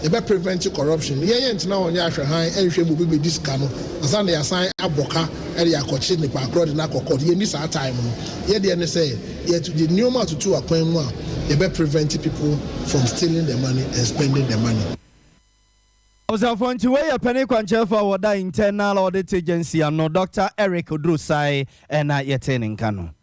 ebe prevent corruption ye ntina onya ahwe han ehwe mu bi disca no asan dey assign aboka e akochi nipa akro na akokọ ye ni sa time no ye dey ne say ye to the new ma to akwan mu a ebe prevent people from stealing the money and spending the money. Observant way a penny quancher for the internal audit agency and no Dr. Eric Odrusai and Yetenin Kano.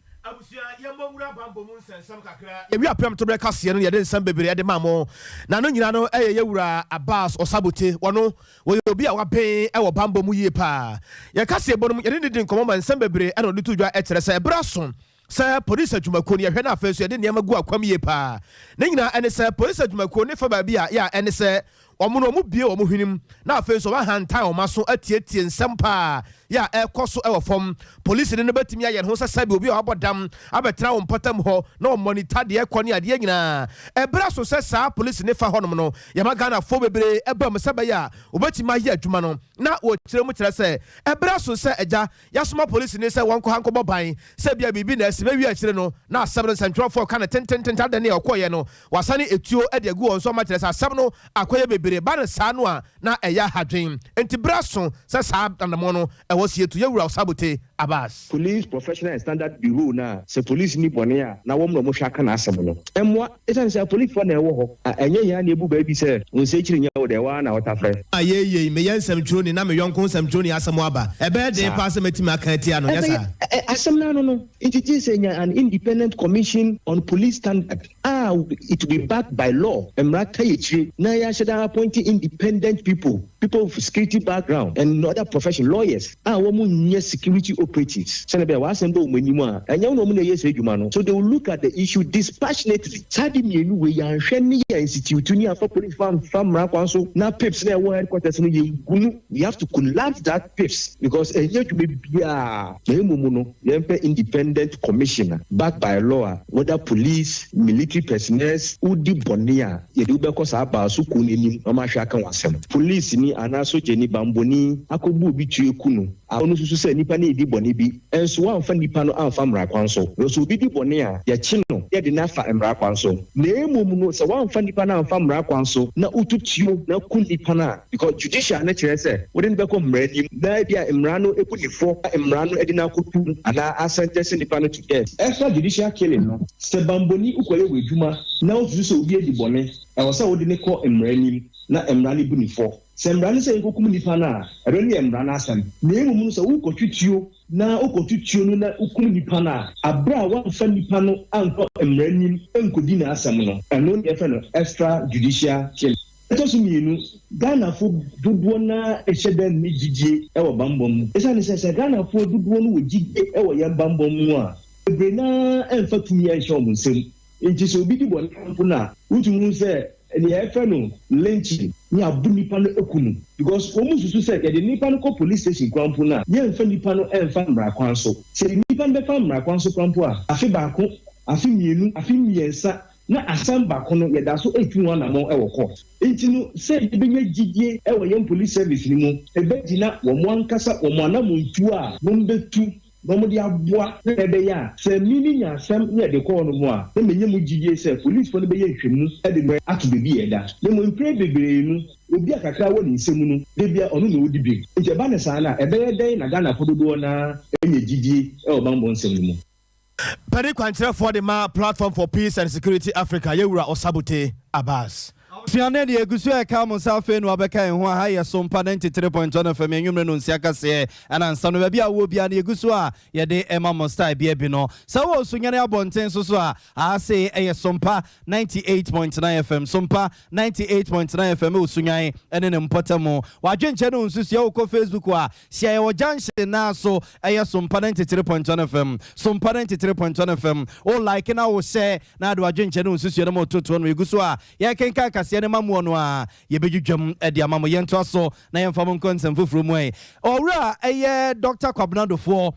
We are prem to break us here and some baby at the mammo. Nano, you know, a bass or sabote, one will be our pay our bamboo muyepa. Yakasi bonum, you didn't come and some baby and only to your etres a brasson. Sir, police at Jumaconi, a henna first, you didn't ever go a quamiepa. Nina and sir, police at Jumaconi for Babia, ya, and sir. Omuno mu bie omu hwinim na afei so wa hantan o maso atietie nsɛmpa ya ekoso ewo fom police ne betimi aye ho sasabi obi abodam abetra wo mpatam ho na o monitor de ekone ade nyina ebra so sesa police ne fa honom no yama Ghana fo bebre eba msaba ya obetimi aye adwuma no na wo kire mu kire se ebra so se eja yasoma police ne se wonko hanko boban se bia bibi na ese wi akire no na asem no central for kana tenten tade ne okoye no wasane etuo ade agu won so ma kire se asem no akoye bana sanwa na eya hadwen enti braso se sa andamono e wosie to yewura sabote abas police professional and standard bureau na se police ni bone a na wom no mo hwaka na asem no emwa esan se police for na ewo ho enye ya na ebu ba bi se wonse kiri nya wo de wa na wotafre ayeye me yansam troni na me yonko nsam troni asem aba ebe de pass metima akatia no yesa asem na no it is an independent commission on police standard it will be backed by law Mmrantehene na ya shada appointing independent people of security background and other profession lawyers women near security operatives so they will look at the issue dispassionately sadi mienu we yan hwene ya institute ni afa police farm rakwanso na pips na wo headquarters no yegunu we have to collapse that pips because enye to be bia emumu no yempe independent commissioner backed by law whether police military personnel udi bonia yedu be ko sa ba so ko nenim o ma hwa kan wasem police ni anaso jeni bamboni akobu obi tueku no onu susu se nipa na edi boni bi enso wa amfa nipa no amfa mrakwanso so obi di boni a ye chi no ye de na fa mrakwanso na emum no se wa amfa nipa na amfa mrakwanso na ututuo na ku nipa na because judicial na kire se wodin be ko mranim na bia mra no ekunifo mra no edi na kotu ana asentence nipa no to get extra judicial killing no se bamboni ukoye wedwuma na otu so obi edi boni e wo se wodi ne ko mranim na mrani bunifo se mrani se kokum nipa na eroni mrana asem na emum no se wo kotutuo na okotutuo no na ukum nipa na abra wa fa nipa no anko mranim enkodi na asem no eno ne fe no extra judicial killing etosu mienu Ghana fo dodo na ehye ni gigie e wo bambom esa ne se Ghana fo dodo no wo gigie e wo ye bambom mu a ebe na emfa tumi ehye omunsem enti so obi di bo na utumu se ni efe no lynching ni abu nipa no ekunu because omu susu se ke de nipa no ko police station kwampo na ye emfa nipa no emfa mra kwanso se nipa no be fa mra kwanso kwampo a afi baako afi mienu afi miensa na asamba kono ye da so 81 na mo e wo court enti no se ebenya gigie e wo ye police service ni mu ebegina wo mo ankasa wo mo anamuntu a mo mbetu Nomodi aboa ebe ya se mini nya sam ne de ko no mo a e menye mu gigie se police fo no be ye hwemu e de me atu bebi eda ne mo mpre bebre nu obi akakra wo ni nsemu nu de bia ono na odi bi nje ba ne sa na ebe ye den na Ghana fododo na enye gigie e o bambo nsemu mu Peri kwantre for the platform for peace and security Africa yewura osabote Abbas Fiane de egusu e ka mo safe no abeka en ho ha ye Sompa 93.1 FM enwumre no nsiaka se ana nsa no bia wo bia na egusu a ye de ema mo style bia bi no sa wo sunyane abonten so a say e Sompa 98.9 FM Sompa 98.9 FM osunyan ene ne mpotamo wadwenche no nsusu ye ko Facebook a sia ye wo junction na so e Sompa 93.1 FM Sompa 93.1 FM o like na wo share na do wadwenche no nsusu ye mo toto no egusu a ye kenka kase ne mamu no a ye bedwudwam e de amamo ye nto so na ye mfam nkonsem foforo mu owura eye Dr. Kwabnadofo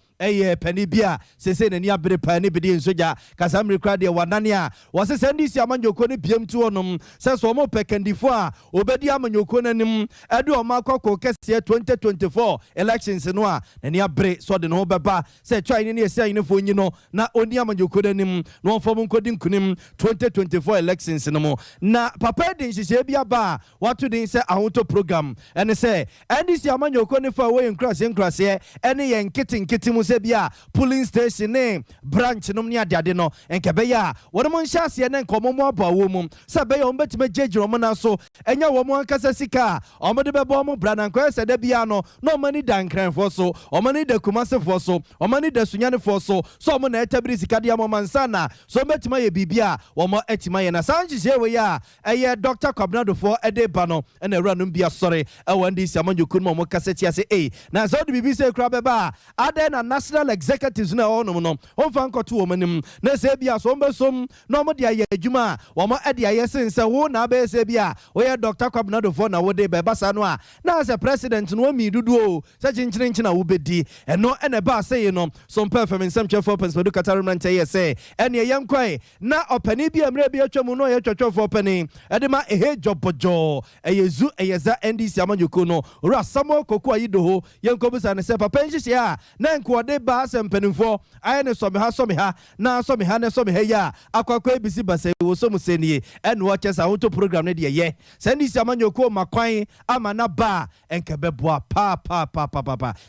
penibia sese na ni abere pa ne bedi nsoja kasamri kra de wanane a wose sendi si amanyoko ne piem tu onom se so mo pekandifo a obedi amanyoko nanim ade o makoko kese 2024 elections no a na ni abere so de no beba se twa ni esi ayine fo nyi no na oni amanyoko nanim no fo mo nkodi nkunim 2024 elections no mo na papa de nhihye bia ba watu din se ahoto program ene se ndc amanyoko ne fa we nkrase ene ye nkiti mu se bia polling station ne branch no ne ade no enkebe ya wona mo nhyase ne nkomo mo abawo mu se be yo mbetime jejiro mo na so enya wo mo ankasa sika o mo de bebo mo brananko se de bia no no mani dankranfo so o mani da kumasefo so o mani da sunyanefo so so mo na etabiri sika de mo mansana so mbetime ye bibia wo mo etima ye na sanjije we ya eye Dr. Kwabnado for ede bano ene ranum bia sore e wandi si amanyoko mo kaseti ase na so de bibi se kra beba ade na national executives na onum no onfa nkoto wo manim na se bia so mbesom no mo de aye adwuma wo mo ede aye sense wo na be se bia wo ye Dr. Kwabnado for na wo de beba sa no a na as president no mi dudu o se chinchirin na wo bedi eno ene ba se ye no Sompa FM nsem for penspedu Qatar Mmrantehene say ene yenkwai na opani bia mre bia twam no ye twotwo for opani ede ma ehe jobojo eyezu eyeza ndc amanyoko no ora samo koku ayido ho yenkobusa ne se papa nhihye a na nkode ba Asem Mpe Nipa aye ne some ha na some ha ne some ha ya akwakwa ebisi basa wo so musenie ene wo chesa hoto program ne de ye se ndc amanyoko makwan ama na ba enkebeboa pa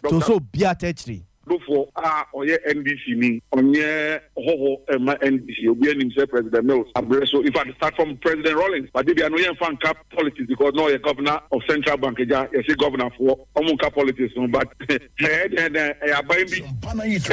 to so bia techri for oye NDC ni onye hoho ema NDC obi anim say President Mills abreso if I start from President Rawlings but they no yen fan cap politics because no ye governor of Central Bank ja ye say governor for omun cap politics no but abayin bi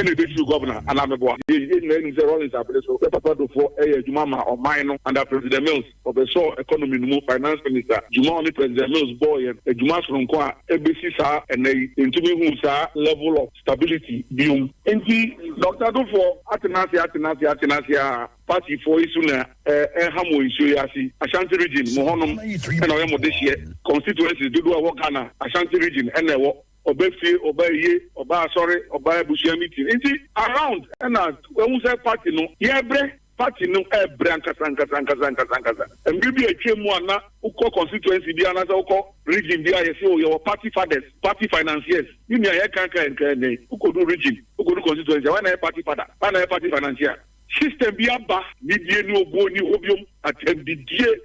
ene dey governor and amebo ye no say Rawlings abreso papa do for juma ma o mine no under President Mills for the so economy no finance minister juma only President Mills boy e juma so nko a ebesi sa ene intumi hu sa level of stability bium enti Dr. Dufo atenasi party for isuna hamo isu yasi Ashanti region mohonum ena we modehie constituencies dudu a Ghana Ashanti region ena wo obefi obaye oba sorry oba busia meeting enti around ena we say party no yebre party no brankasa mbibi etwemu ana uko constituency bi ana uko region bi aye say your party fathers party financiers ni aye kanka nkene uko do region uko do constituency when aye party father when aye party financier system bi aba ni die ni obo ni obiom atembidie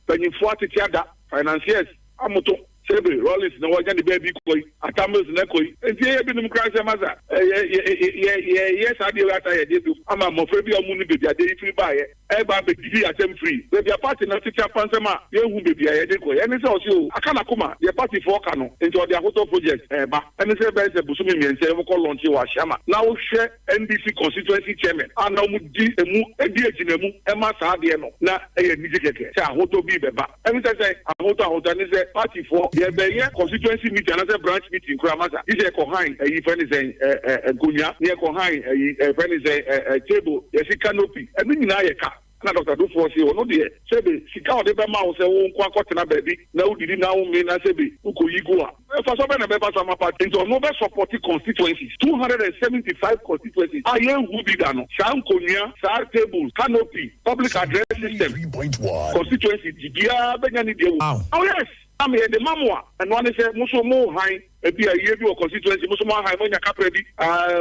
penifo atetiada financiers amoto Sebe Rollins na wajan the baby koi atamels na koi enti ye bi num kranse maza yes ade we ata ye do ama mo fe bi omu ni baby ade free ba ye e ba be di atem free baby party na teacher pansema ye hu baby ye de koi eni se o se o aka na kuma the party for ka no enti o de akoto project ba eni se be se busumi miense we ko launch wa shama na wo hwe NDC constituency chairman ana mu di emu edi ejinemu e ma sa ade no na e ye niji keke se ahoto bi be ba eni se ahoto ni se party for ye constituency meeting another branch meeting Kuramasa is a cohine a friend is a gunya near cohine a friend is a table yes canopy and then na yeka na Dr. Dufo say no dey say be sika o de be ma o say wo nkwa kwatena baby na udidi na wo me na say be uko yigua for so be na be pass my party into no be support constituencies 275 constituencies aye who be that no san konya sa table canopy public address system 3.1 constituency dia be nya ni dey oh yes I'm here the mamwa and one say muso mo high e bi aye bi o constituency muso mo high mo nya kapre bi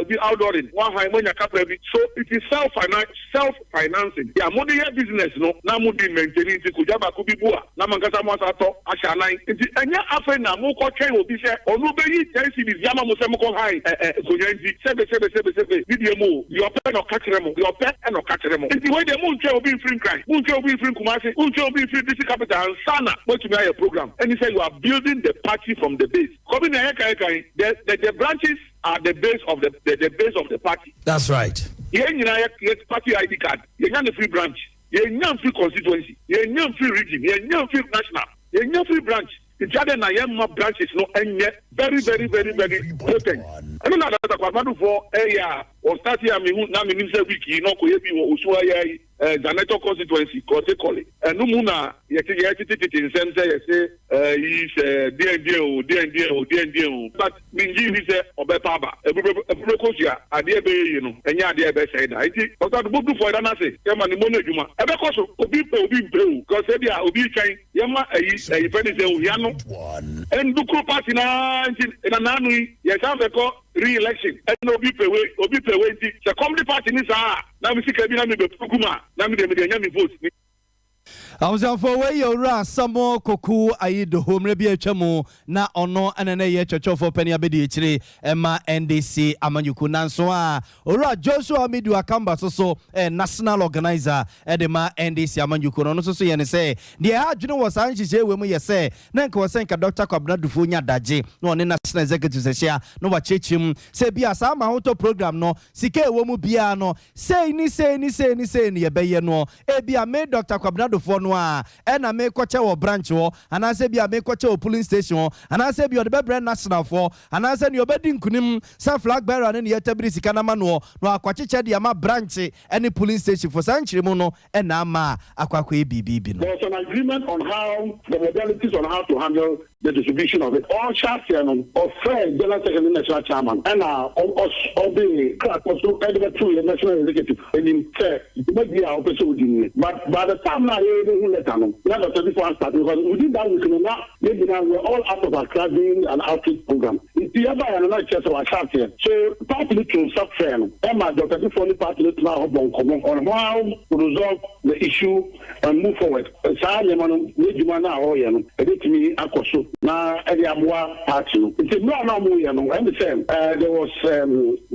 be outdooring one high mo nya kapre bi so it is self financing yeah mo dey business no na mo dey maintaining ti kujaba ku bi bua na mankasa mo asato ashanan nti enya afa na mo ko twen obi se onu be yi tensi bi yama mo se mo ko high konyanzi sebe bi die mo your pen no kakere mo your pen no kakere mo nti we dey mo ntwe obi free cry mo ntwe obi free kumase mo ntwe obi free district capital sana mo to me program and he said you are building the party from the base. The branches are the base of the base of the party. That's right. Yes, party ID card. You have a free branch. You have free constituency. You have free region. You have free national. You have free branch. The other na branches no and yet very potent. I don't know that Kwabnado for or start here me na me say week no ko yebi wo usua Janeto constituency, Kote, and Numuna, yet in some say, he's DND, but Minji is a Obepaba, a Brocosia, a dear bay, you know, and ya dear best said, I think, but I'm good for Danase, Yamani Monejuma, a Becoso, Obi, because they are Obi train, Yama, a Penny Yano, and Duku Patina, and Anani, yes, I'm the re-election, and Obi Pewe, the comedy party is now we see Kabina Pukuma, now we the votes. I was out for way your Samo Koku Aido home Rebia Chamo na ono anene church for Penny Abedi Emma NDC Amanyuku Nanswa Ora Joshua Midu Akamba so national organizer Edema NDC Amanyuku no so yen say the adjuno was anchi we mu yese na nka wasenka Dr. Kwabena Dufunya Daje no ne national executive session no wa chechim say bia sa ma hoto program no sike we mu bia no say ni ye beye no e bia me Dr. Kwabena Dufunya and I make kwacha branch or and I say be a make kwacha polling station and I say be the brand national for and I said your bedding kunim sa flag bearer and yet every sikanamano no akwacha the ama branch any polling station for sanctuary mono and ama akwakwe BB. There's an agreement on how the modalities on how to handle the distribution of it. All chairman of Fred, General Secretary, National Chairman, and all the clerk also editor to the National Executive. And in fact, it might be our person. But by the time now, never 24 hours started because within that we can now, maybe now we're all out of our class doing an outreach program. It's the other and another church of our church here. So, partly to sub-friend, Emma, Dr. Tiffany, partly to now on how to resolve the issue and move forward. Na Ediabwa party. It's a no there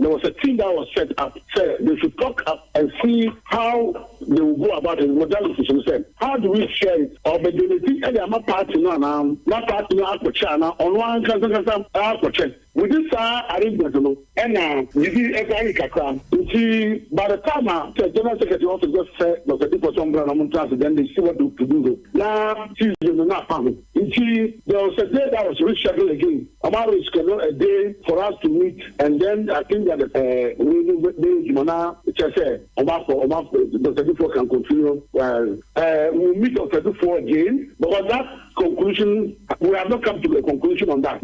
was a team that was set up. Say they should talk up and see how they will go about it. Modalities said, how do we share it? Or the unity Ediama party now not party now on one can with this arrangement, and you see every kakram. You see, by the time the General Secretary also just said, Dr. Tiffany Sompa, then they see what to do. Now, she's not coming. You see, there was a day that was rescheduled again. Amaro is scheduled a day for us to meet, and then I think that Dr. Tiffany can continue. We'll meet Dr. Tiffany again, but that conclusion, we have not come to a conclusion on that.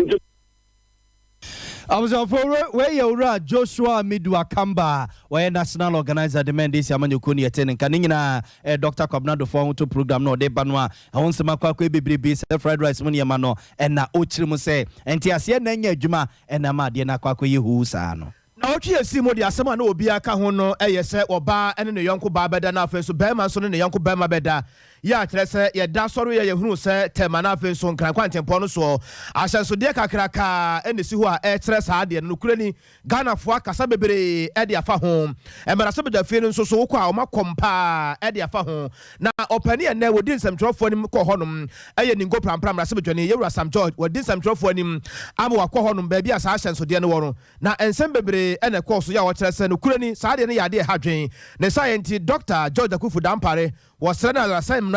I was for where you Joshua Midu Akamba, where national organizer demand this Yamanyukuni attending Kanina, Dr. Kwabena Dufunya to program no de Banwa, I want some Makwa Baby, fried rice money mano, and na Ochrimuse, and Tiasia Nanya Juma, and Namadiana Kwakwe Husano. Na ochi asimo de asema na obi aka ho no eyese oba ene ne yonko ba beda na afen so bema so ne yonko bema beda ya kire se ye da soro ye hunu se tema na afen so nkran kwantempo no so ahyanso de kakraka ene si ho a kire sa de no kurani Ghana fo akasa bebere e de afa ho emara se beda fe no so so kwa o makompa e de afa ho na opani ene wodi nsamtwofo ni ko honom eye ni ngo prampram ra se bedwane yewura Sam George wodi nsamtwofo ni amo wa ko honom ba bia sa ahyanso de ne woro na ensem bebere ene course ya wo kire se no kurani sa de ne ya de hadwen ne scientist Dr. George Akufu Dampare was na Asem Mpe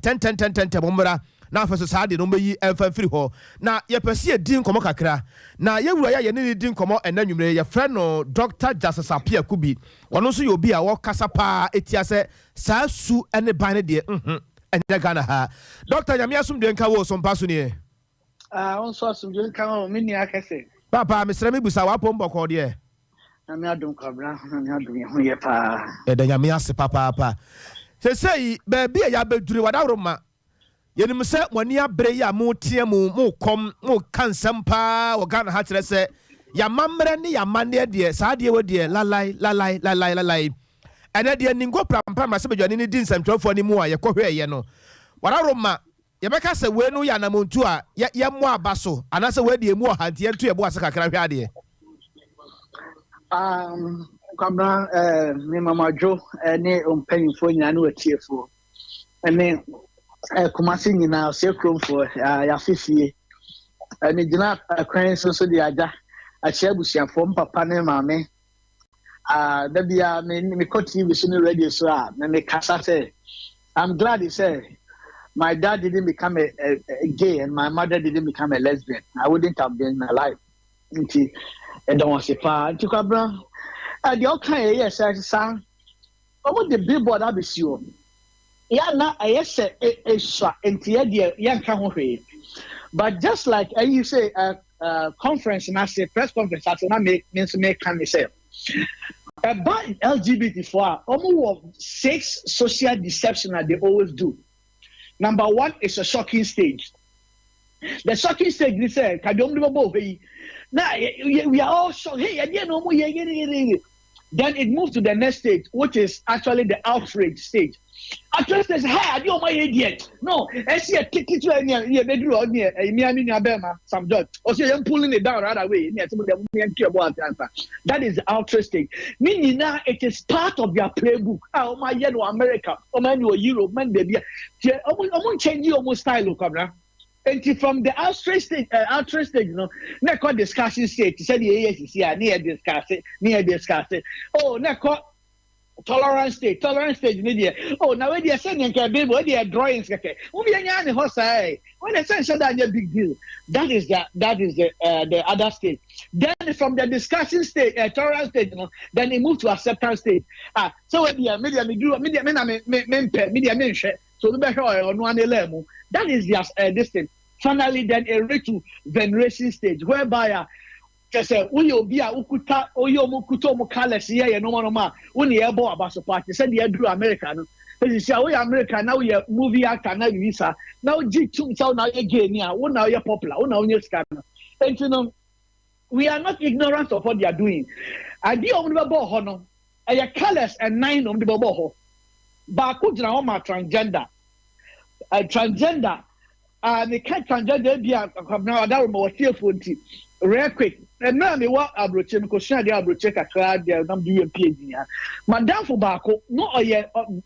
Nipa na afaso saade no meyi emfamfiri ho na ye pese din komo kakra na ye wura ya ne din komo enanwumre ye frɛ no Dr. Justice Apia Kubi wono so ye obi a wo kasa pa etia se saa su ene ban ne de enya Ghana ha Dr. Nyame asum de nka wo Sompa so ne on so asum de nka wo me ni akese papa mesra me busa wa pom bokɔ de na me adom Kwabena na me adom ye ho ye pa de Nyame ase papa sei baby ya bedure wadaroma yenim se wani abre ya mo tie mo kom mo kansam pa wo Ghana ha kire se ya mamre ne ya mane de sa de we de lalai ene de ningo prampa ma se bedwane ni din samtwafo ni mu a ye kohwe ye no wadaroma ye beka se we no ya na montu a ye mo abaso anase we de mu ohantie nto ye bo ase kakra hwe ade Kwabena me mama Jo ne ompanyimfo nyina ne watiefo ene Kumasi nyina se kromfo ya fifie ene gina akran so de aja achi abusiafo mpapa ne maame da bia me ko TV so ne radio so me kasa say I'm glad he said my dad didn't become a gay and my mother didn't become a lesbian. I wouldn't have been alive. And don't want to say, Kwabena. The okay, yes, son. Omo the billboard abisio. Ya na ayese esha entie de yanka ho hwe. But just like you say conference and I say press conference I say na make can say about LGBT4 almost 6 social deception that they always do. Number 1 is a shocking stage. The shocking stage they say now we are all shocked. Hey, then it moves to the next stage, which is actually the outrage stage. Outrage stage, hey, I don't my idiot. No, I see a ticket to any bedroom near a Miami some dog. Or say I'm pulling it down right away. That is the outrage stage. Meaning now it is part of their playbook. Oh my yellow America, oh man, you Europe, man, baby. I won't change you almost style, come. And from the outrage stage, not called discussion stage. He said, yes, near discuss it. Oh, not called tolerance stage, media. Oh, now when they are sending a baby, when they are drawings, okay. When they say that a big deal, that is the other stage. Then from the discussion stage, tolerance stage, then they move to acceptance stage. So when the media, so the better on one level. That is just this thing. Finally, then a reach to veneration stage, whereby say we will be a ukuta oyo mukuto mukales here no man when you ebo about party said the do American. You say we American now you movie actor now visa now G2 so now again yeah now you're popular now you scam. And you know we are not ignorant of what they are doing. Idea on the ball hono a colors and 9 on the ball. But could now my transgender. Transgender, the can't transgender be now that was fearful. Real quick, and now me what abroche because share the abroche kakra there nam do PhD. Madam for Bako, no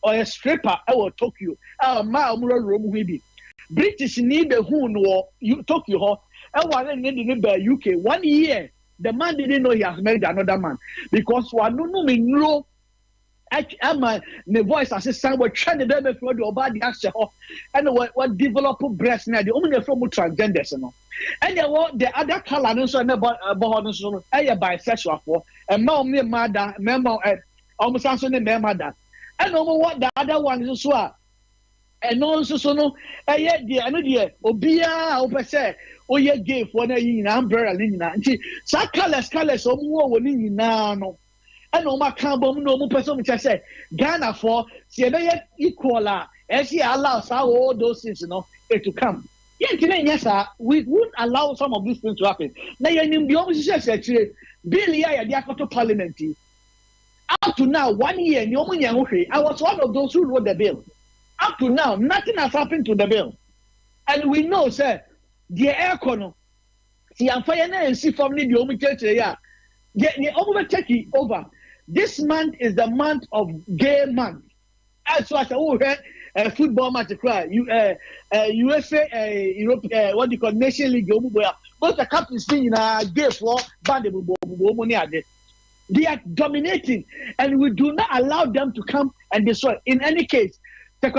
or a stripper I will Tokyo. Ma room be. British need the who no you Tokyo ho. I want need the UK 1 year. The man didn't know he has married another man because one no me no. I'm my voice as a son was trying to do before the body answer and what develop breast now the only from transgenders and the other color no so about so bisexual for and mom me mother member almost also the mother and no what the other one is so and no so no eh dear I know dear obia o say o ye gay for na yin umbrella na nti sa colors o mo woni nyina no. And no ma can bomb no person which I said Ghana for see equal as he allows all those things to come. Yes, sir, we won't allow some of these things to happen. Now you the opposition said Bill to Parliament. Up to now, 1 year, I was one of those who wrote the bill. Up to now, nothing has happened to the bill. And we know, sir, the air corner. See, I'm fire and see from the only church here. The over take it over. This month is the month of gay month. As I said, football match cry. USA, Europe, what do you call Nation League? Both the captains sing gay for band. They are dominating, and we do not allow them to come and destroy. In any case, now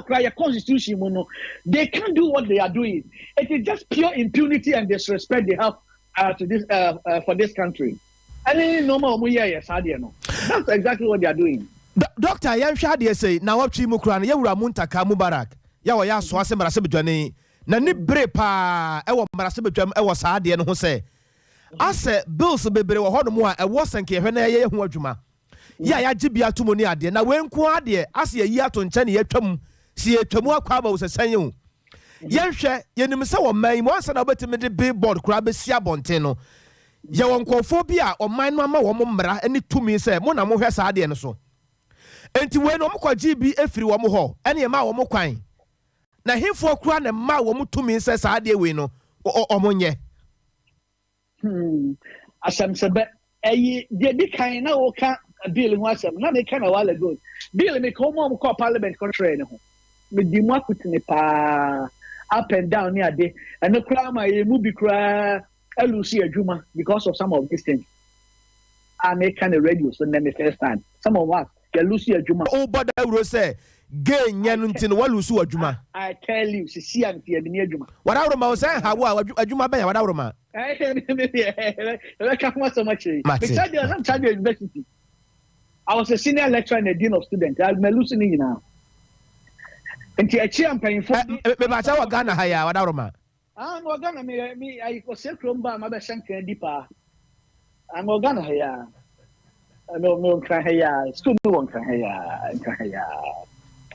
cry a constitution, they can't do what they are doing. It is just pure impunity and disrespect they have to this for this country. And that's exactly what they are doing. Doctor, I am say now what Chimukran, Yawramuntaka Mubarak, Yawaya Swasem Rasibjani, Nani Brepa, Ewa Marasibjam, Ewa Sadi and Jose. I said, Bills Bebe or Hodamua, a wasn't here when I hear Wajuma. Ya Jibia to Moniadia, now when Quadia, I see a yaton Chani Yatum, see a Chamua Quaba was a saying. Yansha, Yenimisa, may once and about to billboard crab Siabonteno. Yawankophobia or mine mamma or Mumbra, and it to me say, Mona Moha Sadi and so. And to when Omqua GB every womo, any amount of moquine. Now, him for crown and ma womu to me says Adi Wino or Omonye. Asem Mpe, the big kind now can't deal in what's not a kind of while ago. Deal me come on call Parliament country. With the Makutin up and down near day, and the crowd my movie cry, Lucia Juma because of some of these things. I make kind of radio, so then the first time. Some of us, Lucia Juma. Oh, but I will say, gay nyanuntin walusu adwuma. I tell you, see am tie me adwuma. Wadawroma o say hawo adwuma ben wadawroma. Can't want so much. Because I'm charged university. I was a senior lecturer and a dean of students. I'm listening now. And I'm paying for me. Bacha Ghana haya wadawroma. I'm Ghana me. I was a crumba, my Asem Mpe Nipa. I'm Ghana haya. No, school no one can haya.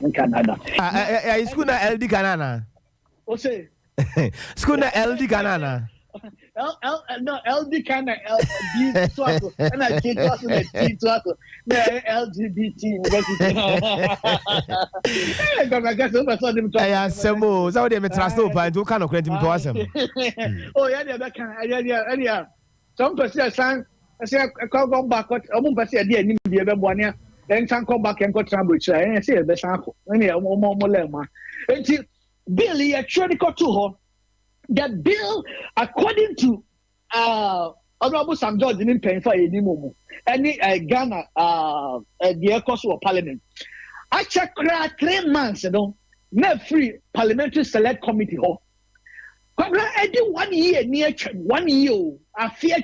In Canada. School na LD Canana. What say? School na LD Canana. No, LD kind of LD swap, and I can't talk to the swap. No, LGBT. I Semo, so they may trust no point to kind of credit to Asem. Oh, yeah. Some person, I say, I can't go back. I won't pass a dear name, the other one. Then can come back and go to Ambridge. And I say, the sample. Any more lemma. Until Billy actually got to her. That bill, according to Honorable Sam George, didn't pay for any more. Any Ghana, the cost of Parliament. I checked 3 months ago. No free parliamentary select committee. I did 1 year near 1 year. I fear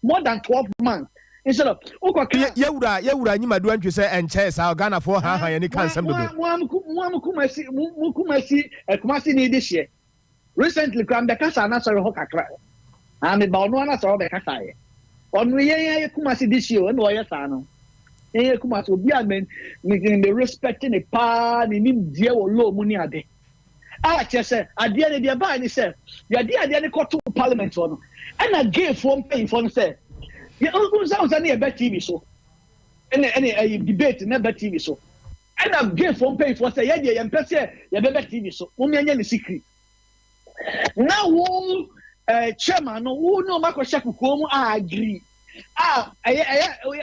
more than 12 months. Instead of Yawura nyima do antwe say enche sa Ghana for ha any can some do. Kumasi ni this year. Recently, the Casa Nasser Hokakra. I'm about no answer the Casa. On we Kumasi this year, and Wayasano. Kumas will be a man making the respecting a pan in India or low Muniade. I just said, I did the abide, he said, the idea the court to Parliament on. And I gave one pay for said, the old sounds any a bad TV show. Any debate in a bad TV show. And I gave one pay for say, yeah, and Pessia, the better TV show. Only secret. Now, chairman, no, Marco Shaku, I agree. I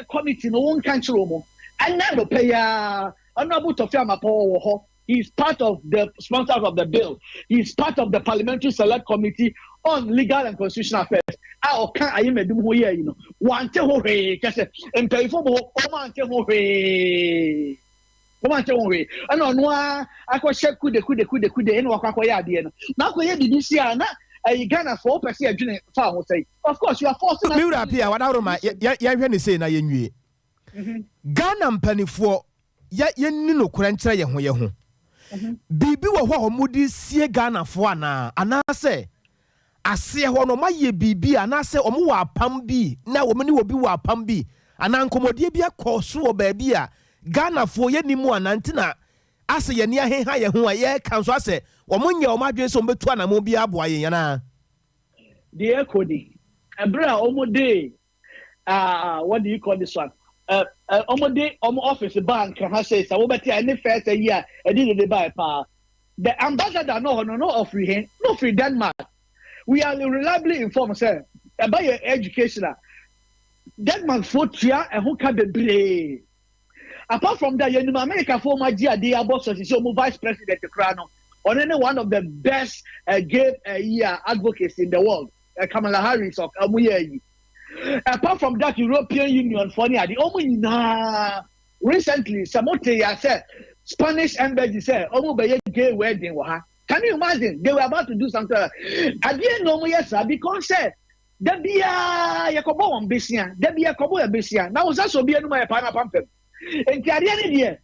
committee no one country room. I never pay honorable Tofia Paul. He's part of the sponsors of the bill. He's part of the Parliamentary Select Committee on Legal and Constitutional Affairs. I am a doom here, you know. One tell and pay for more. And on one, I could check could and walk away at the end. Now, did see Anna? A Ghana 4% farm say. Of course, you are forcing me up here. What out of my say na yenwie. Ghana penny for yen no krantra ye ho. Bibi wo ho mudi sie Ghana for na anase ase ho no maye bibi anase omo wa pam bi na wo mani wo bi wa pam bi anankomodie bi akoso wo ba bi a Ghana for ye nimu anantina ase ye ni aheha ye ho a ye kan so ase omonye omadwe so mbetu anamo bi aboa ye yana the ekodi ebra omode what do you call this one omode office bank ha say so beti any first year e did the buy pa the ambassador no of free Denmark. We are reliably informed say about your educational Denmark for tia e ho ka bebre. Apart from that, in America, for my dear bosses, is your vice president, Krano, or any one of the best gay advocates in the world, Kamala Harris or Amuye. Apart from that, European Union, for the only recently, Samote said, Spanish embassy said, gay wedding. Can you imagine? They were about to do something. I didn't know yes, because said, there be a Yakobo on Bessia, there be a Kobo Bessia. Now, was also be a number of Panapampem. And Carrier,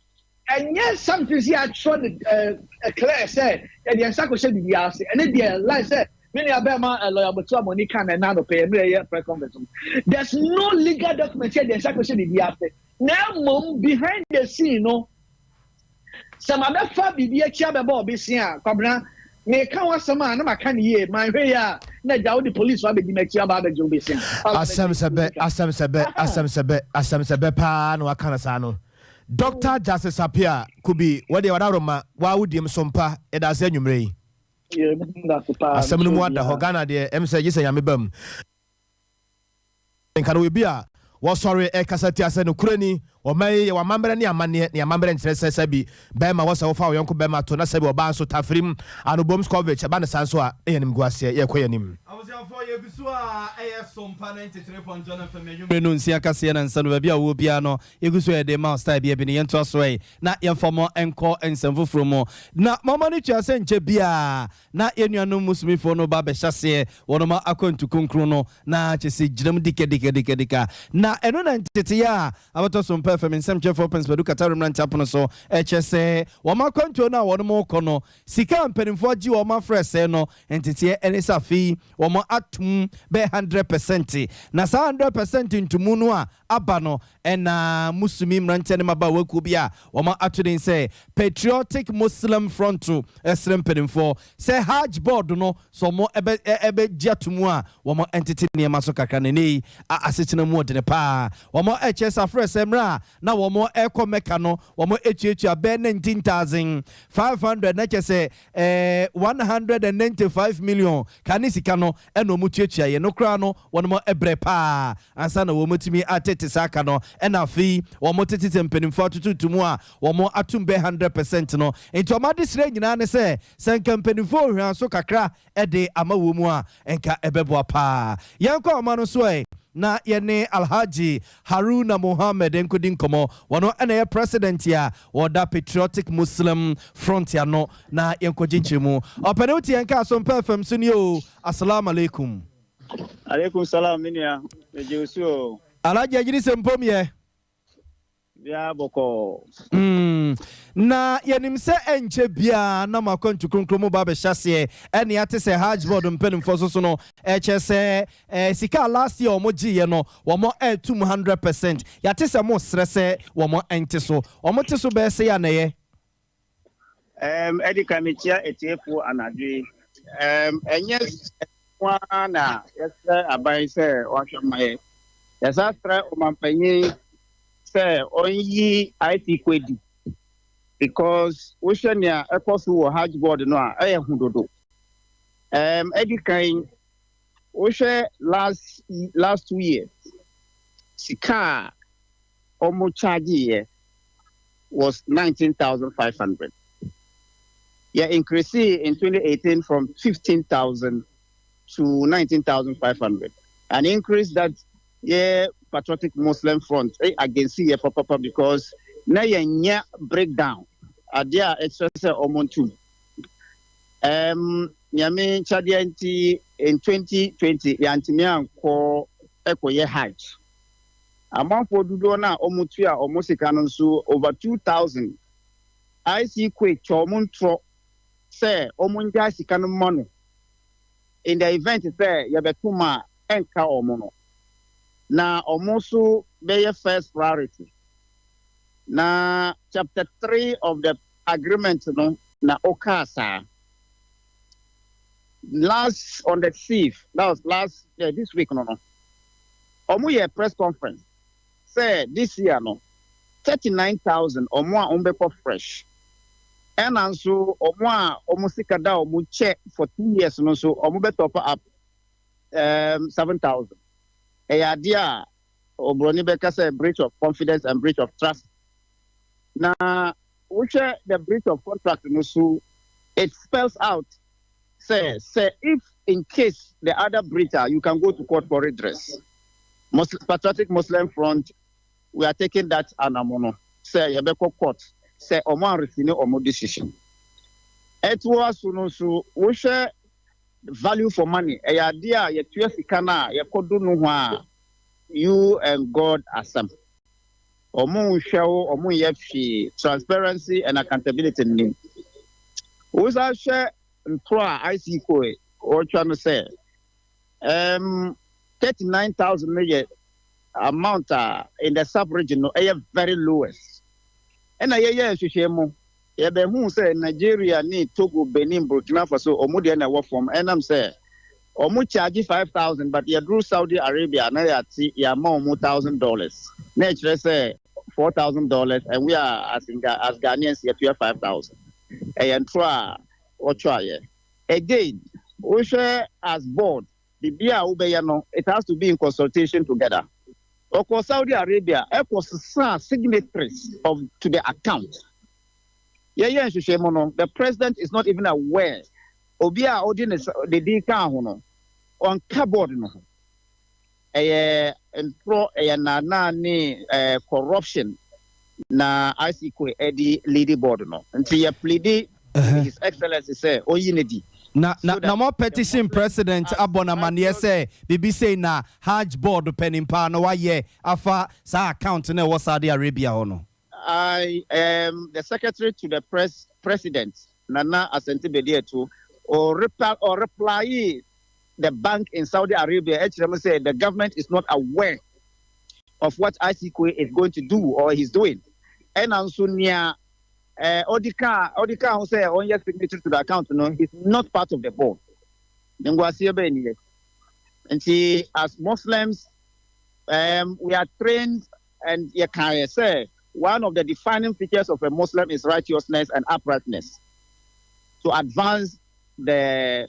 and yes, something she had shown Claire said, and the Ansako said the ass, and then the lie said, many Abema a lawyer, but somebody can and now pay a press conference. There's no legal document said the Ansako said the ass. Now, mom, behind the scene, no. Some other Fabi be a chababo, Bessia, Cobra. Me can't some man, I can't hear my way. Now, the police will be making about the Jubisian. Asem Mpe pa no akanasano. Dr. Justice Apia could be what they were out of my Waudim Sompa, and as anumre. Asem no wonder Hogana de MC Yamibum. And can we be a was sorry, Ekasati Asen Ukraini, ɔma yɛ wamambere ne amane ne amambere nkyerɛ sɛ bi bɛma wɔsɛ wofa wo yɔnko bɛma to na sɛ bi ɔba nso tafrim anoboms coverage aba ne san so a ɛyɛ nim guaseɛ yɛkɔ yɛ nim abosiafo yɛ bisu a ɛyɛ Sompa 93.1 FM anwumre no nsia kaseɛ na nsa no baabi a wɔ bia no yɛgu so yɛ de ma style bia bi ne yɛnto so ɛ na yɛmfɔmɔ ɛnkɔ nsɛm foforɔ mu na mama no twa sɛ nkyɛ bia na yɛnuanom musumifo no ba bɛhyɛseɛ wɔnoma akwantu konkro no na kyɛ sɛ gyinam dika na ɛno na nteteyɛ a abɛtɔ Sompa FM nsɛm kyɛfo pɛnspedu katare mmrantapono so ɛkyɛ sɛ wɔma akwantuo no a wɔnom kɔ no sika mpanimfoɔ gye wɔma frɛ sɛ no nteteyɛ ɛne sɛ afei wɔma atom bɛ 100% na saa 100% ntumu no a aba no ɛna musumi mmranteɛ ne maba wakuo bi a wɔma ato den sɛ Patriotic Muslim Front to ɛsrɛ mpanimfoɔ sɛ Hajj board no so mo ɛbɛgye atomu a wɔma entity nneɛma so kakra ne nei asekyena mu ɔdene paa wɔma ɛkyɛ sa frɛ sɛ mmerɛ a na wɔma ɛkɔ Mecca no wɔma ɛtuatua bɛ 19,500 na kyɛ sɛ 195 million kane sika no ɛna ɔmo tuatua yɛ no koraa no wɔnom ɛbrɛ paa ansa na wɔn tumi atete saa ka no ɛna afei wɔn tete mpanimfoɔ atututu mu a wɔn atum bɛ 100% no nti wɔn ade srɛ nyinaa ne sɛ nka mpanimfoɔ ohwɛ so kakra ɛde ama wɔn mu a nka ɛbɛboa paa yɛn kɔ ɔma no so na yɛne Alhaji Haruna Mohammed nkodi nkɔmɔ wɔno ɛna yɛ president a wɔda Patriotic Muslim Front ya no na yɛnkɔgye nkyerɛ mu ɔpɛne wote yɛnka Sompa FM so ne o assalamu alaikum alaikum salam minia mejesuo Alhaji agiri sɛ mpom yɛ bia bɔkɔ na yɛnim sɛ ɛnkyɛ bia na makwantu kronkron mu ba bɛhyɛseɛ ɛne ate sɛ Hajj board mpanimfoɔ so no ɛkyɛ sɛ sika last year ɔmo gyeeɛ no wɔmo ɛtum 100% yɛate sɛ mo srɛ sɛ wɔmo ɛnte so ɔmo te so bɛɛ sɛ yɛ anɛyɛ ɛdi kamikyia etiefu anadwe ɛnyɛ na yɛsɛ aban sɛ ɔhwɛ mayɛ yɛsa srɛ ɔmampanyin sɛ ɔnyi IT kwedi because wohwɛ nea ɛkɔ so wɔ Hajj board no a ɛyɛ hudodo ɛdi kan wohwɛ last 2 years sika ɔmo charge yɛ was 19,500 yeah increase in 2018 from 15,000 to 19,500 an increase that yeah Patriotic Muslim Front against here papa because na yenya breakdown adia express omontu nyame chadianti in 2020 yantimi anko ekoye Hajj amanfo dudo na omutu a omosika no nso over 2,000 IC quick chomuntro say omunja sika no mono in the event say yabetuma enka omono na omoso be first priority na chapter 3 of the agreement no na okasa last on the 5th that was this week no omo ye press conference say this year no 39,000 omo a ombeko fresh and also omo a omo sika da omo check for 2 years no so omo be top up 7,000 idea obroni beka say breach of confidence and breach of trust na which the breach of contract no so it spells out say if in case the other breacher you can go to court for redress. Patriotic Muslim Front we are taking that anamono say yebeko court say omo refine omo decision it was so which value for money e idea ye tue sika na ye kodo no ho a you and God Asem omo hwewo omo ye fi transparency and accountability ni wo sa hwe ntro a IC ko e o twa no say 39,000 million amount in the sub region no very lowest and ye hwehwemo ye be hu say Nigeria ni Togo Benin Burkina Faso omo de na wo form and am say omo charge 5,000 but ye drew Saudi Arabia na ya ti ya ma omo $1,000 na kire say $4,000 and we are as Ghanaians here 5,000 and try or try again we share as board the bia ubeyano it has to be in consultation together Of course, Saudi Arabia, signatories to the account. The president is not even aware. Obia ordinance the dika hono on cardboard no. Corruption na ICQ Eddie leading board no. Until you plead His Excellency say oyinedi. Na more petition president abona manie say bibi say na Hajj board penimpa no waye afa sa account na wo Saudi Arabia hono. I am the secretary to the president Nana Asem Mpe Nipa or reply the bank in Saudi Arabia. Actually, say the government is not aware of what ICQ is going to do or he's doing. And also near Odika who say on your signature to the account, no, he's not part of the board. And see, as Muslims, we are trained, and you can say one of the defining features of a Muslim is righteousness and uprightness to advance the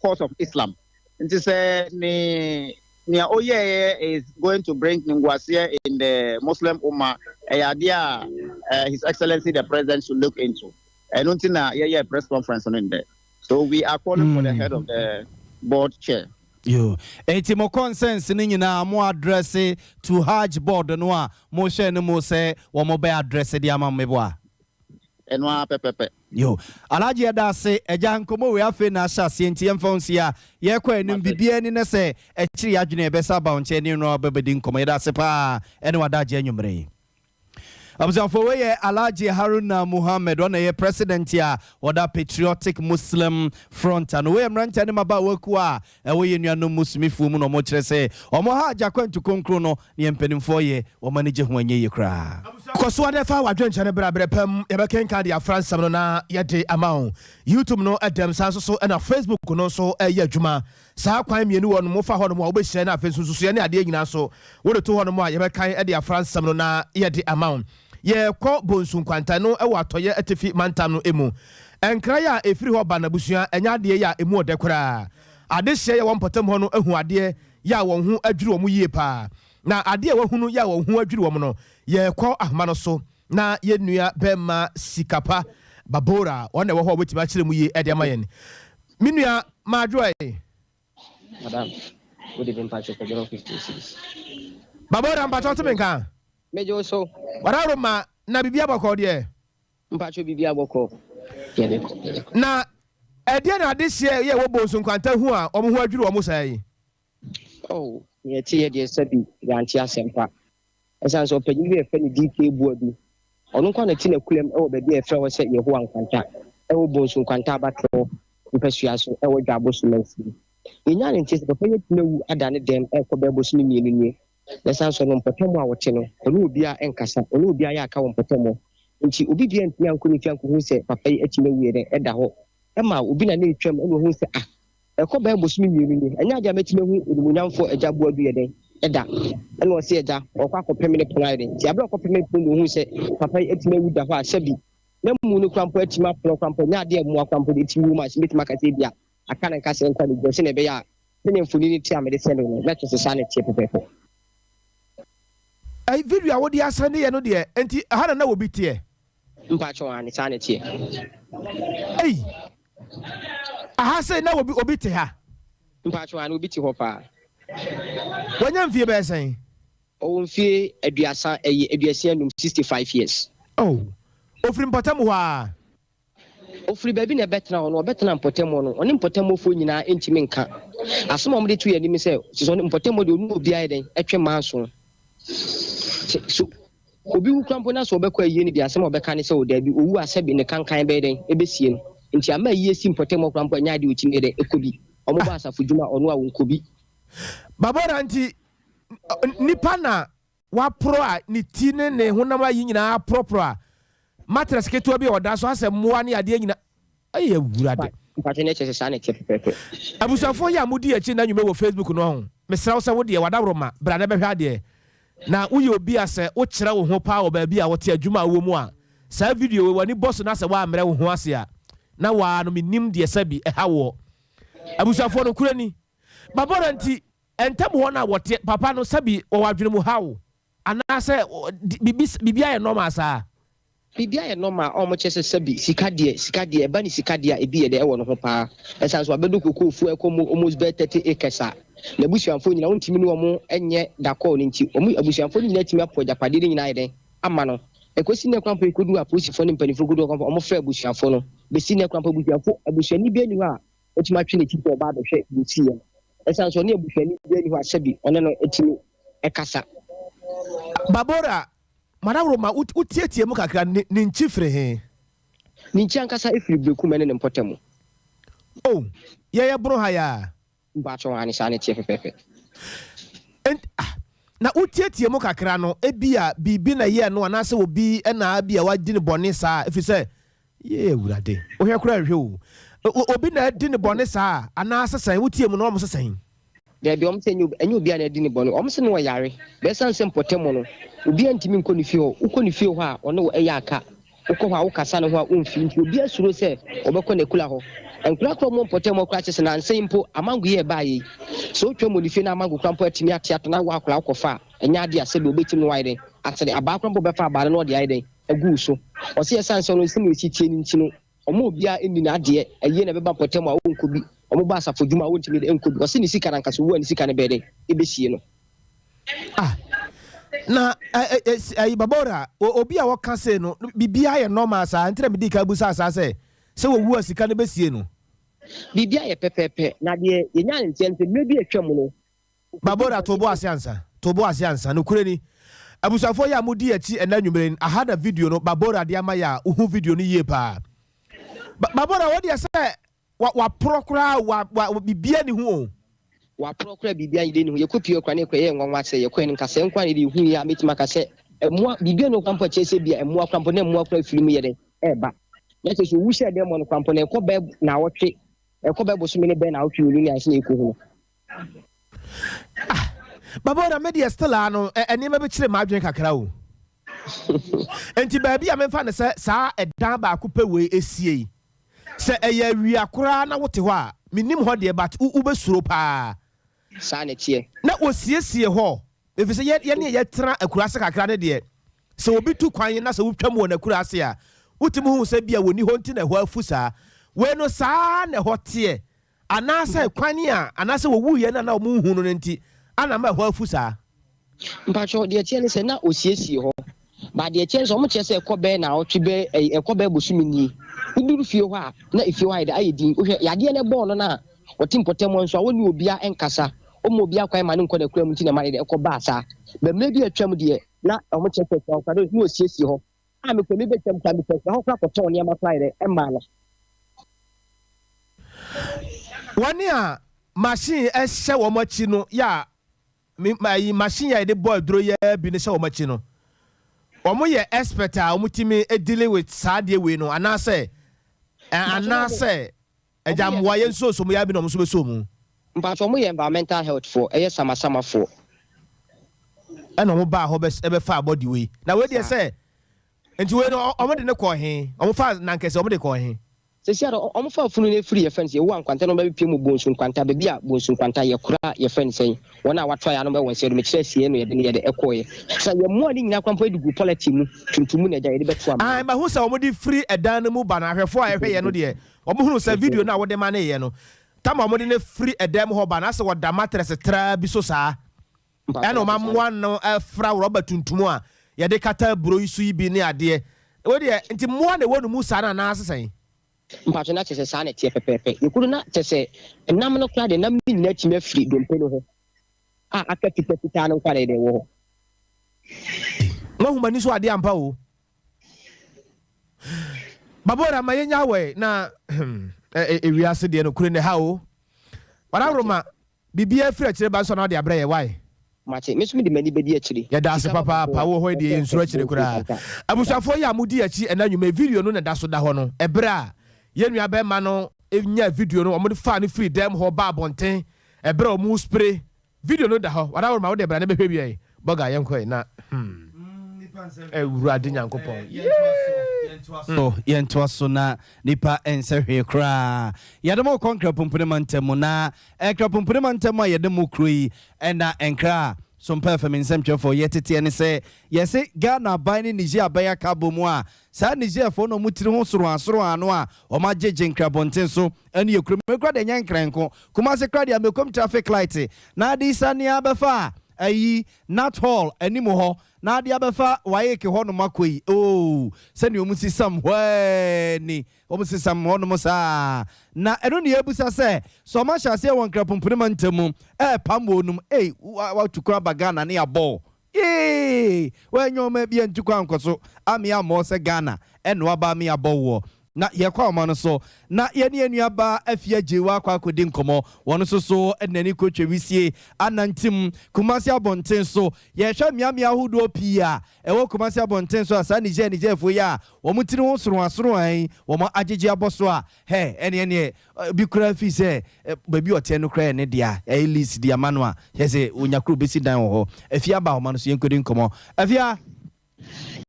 cause of Islam. And to say Oye is going to bring Ningwasia in the Muslim Ummah, a idea His Excellency the President should look into. And until now, press conference on in there. So we are calling for the head of the board chair. Yo, mo consensus ni na mo address to Hajj board no a mo share no mo say wo mo be address di ama meboa. Enwa pepepe. Yo, alaji ada se eja nkomo we afi na sha sienti emfonsi a ye kwa enim bibia ni ne se ekiri adwene e be sa ba onche ni no bebedi nkomo yeda se pa ene wada je anwumre. Abuzafo we Alhaji Haruna Muhammad on a president ya wada Patriotic Muslim Front and we Mmrantehene maba waku a we nuanu muslimifu mu no mo kire se omo ha jakwantu konkro no ne mpanimfo ye o manage ho anye ye kra koso ade fa wadwenche ne bra pam ye be kenka dia France no na ye de amount YouTube no adam so na Facebook no so ye adwuma saa kwan mienu won mo fa ho no mo be hye na Facebook so ye ne ade nyina so wo de to ho no mo a ye be kan dia France no na ye de amount ye ko bonsun kwanta no e watoye atifi mantam no emu enkra ya efiri ho ba na busua enya de ya emu odekora ade hye ye won potem ho no ehu ade ya won hu adwiri wo mu yie pa na ade wa hunu ya won hu adwiri wo mu no ye ko ahma no so na ye nua bema sikapa babora wona wo ho wetima kire mu yie ede mayen minua madwoe madam would even patch up 56 babora mpacho to menka mejo so wararoma na bibia bako de mpacho bibia bako na ede na ade hye ye wo bonsun kwanta hu a omo hu adwiri omo sai oh ye tie de sabi yanti asempa esan so panyi we fe ni DK buadu onu kwa na ti na kulem e wo be de e fe wo se ye ho ankwanta e wo bonsun kwanta batro mpasua so e wo dwabo so mansi enya ne nti se papa ye tinawu adane dem e ko be bosu ni mienu ni esan so no mpotemo a wote no onu obi a enkasa onu obi a ya aka wo mpotemo nti obi bia ntia nkoni fianko hu se papa ye atinawu ye de eda ho e ma obi na na etwam e hu se ko ba bosu ni mienu ni enya aja metima hu odumunyamfo eja buadu ye den eda ene o se eja o kwa kopemene plan den ti abro kopemene plan hu se papa ye atinawu da ho a sabi na mu no kwampo atima plan kwampo nya de mu akwampo de tiwu ma se metima ka se bia aka na nka se nka de se ne be ya ne mfuni ni ti amede se no na to se sa ne tie pepepe ai video a wodi asande ye no de enti ha na obi tie mpacho ani sa ne tie ei aha say na obi te ha mpacho ani obi ti ho pa wanya mfie be sen o mfie aduasa aduasia num 65 years oh ofri mpotam ho a ofri baby na betna ho no betna mpotam no oni mpotam fo nyina entimi nka asom mo de tu yani mi se so mpotam de onu obi ayi den etwe manso so obi wu krampo na so obekwa yie ni biase mo obeka ne se odabi owu asabi ne kankan be den ebesie no nti ama yie si mpotem krampo nya de otimi de ekobi omo ba asafo djuma ono a wonkobi babora nti nipa na wa pro a ni tine ne honam ayi nyina propro a mattress keto bi oda so asem moa ne ade nyina aye wurade mpate ne chese sa ne tepepe abusafo ya mudi echi na nyume wo Facebook no ho mesrawo se wo de wadabroma bra na be hwa de na uye obi ase wo kire wo ho pa wo ba bi a wote adwuma wo mu a sa video we wani boss na se wa amre wo ho ase a na wa no minim de sabi e ha wo abusafo no kurani babora nti entem ho na wote papa no sabi o wadwene mu hawo ana se bibia ye normal sa bibia ye normal o mo chese sabi sika de eba ni sika de ebi ye de e wo no ho pa esan so abedu kokofu ekomo almost be 30 acres a na busuanfo nyina wontimi no mo enye dako ni nti omu abusuanfo nyina timi apo japade ni nyina ide ama no ekosi ne kwampa ikodu aposifo ne mpanifo kodu kwampa omo fra abusuanfo no besi ne kwampa busuanfo abusuani bi anu a otimi atwe ne tipo ba do hwe busi ye esan so ne abusuani bi anu a sabi one no etimi ekasa babora marawro ma utietie mu kakra ni nchifre he ni nchi ankasa efiri beku mene ne mpotemu oh ye bro haya mbacho ani sane tie pepepe na utietie mu kakra no ebia bibi na ye no anase obi na bia wadi ne bone saa efise ye wurade ohwe kura hwe o obi na di ne bone saa anase san utie mu no mo sesan de bi om se enyu obi na di ne bone om se no yare be san se mpotemu no obi antimi nko ni fie ho uko ni fie ho a ono eya aka uko ha ukasa ne ho a umfi nti obi asuro se obekọ na kula ho enkula kro mo mpotemu kra chese na nse mpo amangu ye baayi so twemo ni fie na amangu krampo atimi atiato na wa akula akofa enya ade ase be obetimi no waide atede aba krampo befa aba no de aide agu so o se sanse no nse no chitie ni nti no omo obi a eni na ade eye na beba mpotemu a wonko bi omo ba asafo dwuma a wontimi de enko bi o se ni sika na nkaso wo ni sika ne be de ebesie no na babora obi a waka se no bibia ye normal sa ntre me di ka busa sa se wo wu asika ne besie no bibia ye pepepe na de ye nya ntente mebi atwam no babora tobo asiansa no kureni abusafo ya mudi achi enanwumere I had a video no babora de ama ya uhu video no ye pa babora wo de se wa prokura wa bibia ni hu wa prokura bibia yide ni hu ye kopie kwa ne kwa ye nwanwa se ye kwa ni nkase nkwa ne hu ya metima kase emua bibia no kwampo chese bia emua kwampo na emua kwa film ye de eba na se so wuhia de mo no kwampo na ekọ be na wotwe ekọ be bo so me ne be na wotwe olu ni ase eku hu babora media still ano eni ma be kire ma adwen kakra o enti ba bia me fa ne se sa edan ba ko pe we esie se eye wi akora na wote ho a minim ho de but ubesuro pa sa ne tie na osiesie ho efise ye ne ye tra akura se kakra ne de se obi tu kwan na se wotwam wo na akura se a wutimu hu se bia woni ho nti na ho afusa we no sa na ho tie anase kwan a anase wo wuye na wo mu hu no nti ana ma ho afusa mpacho de tie ne se na osiesie ho ba de tie so mo che se ekobe na otwe ekobe bosumini uduru fie ho a na ifie ho ide ayedin ohwe yade ne ball no na otimpotemo nso awoni obia enkasa omo obia kwan ma ne nko da kura mu ti na ma ide ekoba asa ba mebi atwam de na omo che se kwa kwado ni osiesie ho a me ko me betwam kwa me ko ho kwa koto ne ma kwa ide emma no wani a machine ehye wo machi no ya machine ya de boy dro ya bi ne hye wo machi no omo ye expert a omo timi dealing with sadie we no anase ejamwa ye nso so mo ya bi no mo so beso mu mpacho omo ye environmental health for sama for ana omo ba ho be fa body we na we dey say enti we no omo de ne ko he omo fa nankese omo de ko he se sia omo fa funu ne free ye fence ye wo ankwanta no ba pie mu bonsu nkwanta ba bia bonsu nkwanta ye kura ye fence wona watwa ya no ba wonse do me kire sie no ye de ne ye de ekoye sa ye mo ani nyina kwampa edigu polity mu tuntumu na ja ye de beto am ai ma hu sa omo di free edan mu ba na hwefo a hwe ye no de omo hunu sa video na wo de ma na ye no tama omo de ne free edan mu ho ba na se wo da mattress tra bi so sa eno ma mo no fra rubber tuntumu a ye de kata bro isu ibi ne ade wo de nti mo na wonu mu sa na asesan mpacho na chese sa na tie pepepe yekuru na chese nam no kra de nam ni na chime free dompe no ho aka pita no kware de wo mo hu mani so ade ampa o babora ma yenya we na ewiase de no kure ne ha o para roma bibia free akire ba so na de abrɛ ye why mache mesumi de mani bedi akire ya da se papa wo ho de nsuro akire kura abusafo ya mudi achi enanwuma video no na da so da ho no ebra yenu abema no enya video no omo de fa no free dem ho ba bonten ebra omu spray video no da ho wada wo ma wo de bra ne behwe bia boga yenko na urade nyankopon Yentoa so na nipa ense hwe kra yademo konkra pumpuremantemu na ekra pumpuremantemu yademo krui ena enkra Sompa FM nsɛmtwɛfo yɛtete ne sɛ yɛse Ghana ban ne Niger bɛya kabo mu a saa Niger fo no mutiri ho soro ano a ɔmagye nkrabɔnten so ɛne yɛkrum mekra de nyankranko kuma se kra de amekom traffic light na ade sania bɛfa ayi nat hall animo ho na ade abefa waye ke ho no makoi sɛ ne omusi sam hwani omusi sam ho no musa na ɛno ne ebusa sɛ so ma hyase won krapompurema ntemu pamwonum wa tukura bagana ne abo wanyo ma bia ntukwa nkoso amia mo sɛ Ghana ɛno aba mi abo na yɛkwa ɔma no so na yɛne anuaba afia gyewa akwa akodi nkɔmɔ wɔno so ɛnani kotwa wisie anantim Kumasi abɔnten so yɛhwɛ miamia ahodoɔ pii a ɛwɔ Kumasi abɔnten so a saa Nigerfo yi a wɔn tiri ho soro an wɔn agyegye abɔ so a ɛne bi kura fi sɛ baabi ɔtɛ no kura ne dia list dia ma no a yɛ sɛ onyakoro bɛsi dan wɔ hɔ afia ba ɔma no so yɛnkodi nkɔmɔ afia